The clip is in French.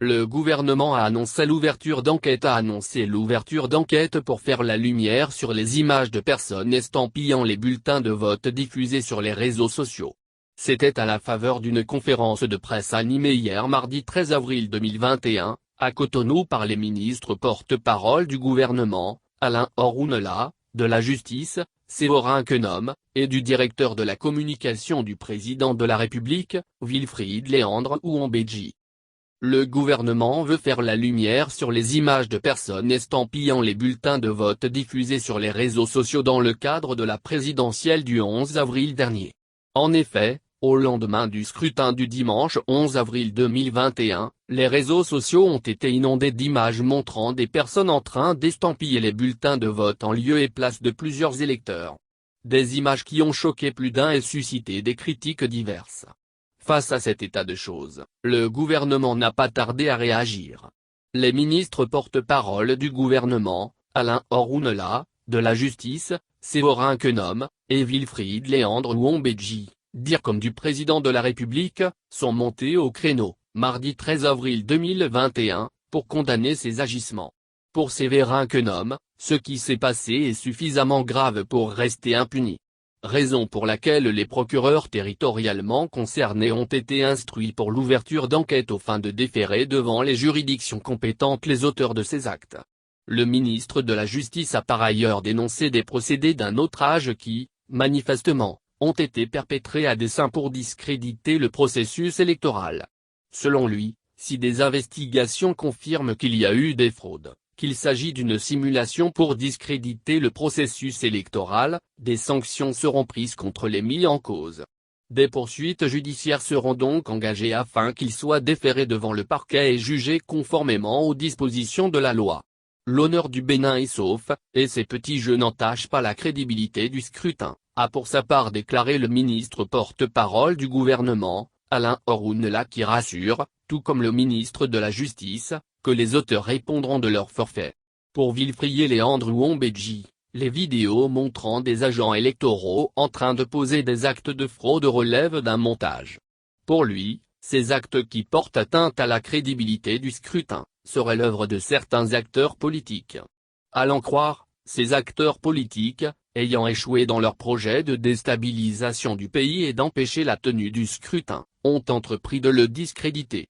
Le gouvernement a annoncé l'ouverture d'enquête pour faire la lumière sur les images de personnes estampillant les bulletins de vote diffusés sur les réseaux sociaux. C'était à la faveur d'une conférence de presse animée hier mardi 13 avril 2021, à Cotonou par les ministres porte-parole du gouvernement, Alain Orunela, de la Justice, Séverin Quenom, et du directeur de la communication du président de la République, Wilfrid Léandre Ouambédji. Le gouvernement veut faire la lumière sur les images de personnes estampillant les bulletins de vote diffusés sur les réseaux sociaux dans le cadre de la présidentielle du 11 avril dernier. En effet, au lendemain du scrutin du dimanche 11 avril 2021, les réseaux sociaux ont été inondés d'images montrant des personnes en train d'estampiller les bulletins de vote en lieu et place de plusieurs électeurs. Des images qui ont choqué plus d'un et suscité des critiques diverses. Face à cet état de choses, le gouvernement n'a pas tardé à réagir. Les ministres porte-parole du gouvernement, Alain Orunela, de la Justice, Séverin Quenom, et Wilfrid Léandre Ouambédji, dire comme du président de la République, sont montés au créneau, mardi 13 avril 2021, pour condamner ces agissements. Pour Séverin Quenom, ce qui s'est passé est suffisamment grave pour rester impuni. Raison pour laquelle les procureurs territorialement concernés ont été instruits pour l'ouverture d'enquête aux fins de déférer devant les juridictions compétentes les auteurs de ces actes. Le ministre de la Justice a par ailleurs dénoncé des procédés d'un autre âge qui, manifestement, ont été perpétrés à dessein pour discréditer le processus électoral. Selon lui, si des investigations confirment qu'il y a eu des fraudes, qu'il s'agit d'une simulation pour discréditer le processus électoral, des sanctions seront prises contre les mis en cause. Des poursuites judiciaires seront donc engagées afin qu'il soit déféré devant le parquet et jugé conformément aux dispositions de la loi. L'honneur du Bénin est sauf, et ces petits jeux n'entachent pas la crédibilité du scrutin, a pour sa part déclaré le ministre porte-parole du gouvernement, Alain Orunela, qui rassure, tout comme le ministre de la Justice, que les auteurs répondront de leur forfait. Pour Wilfrid Léandre Ouambédji, les vidéos montrant des agents électoraux en train de poser des actes de fraude relèvent d'un montage. Pour lui, ces actes qui portent atteinte à la crédibilité du scrutin, seraient l'œuvre de certains acteurs politiques. À l'en croire, ces acteurs politiques, ayant échoué dans leur projet de déstabilisation du pays et d'empêcher la tenue du scrutin, ont entrepris de le discréditer.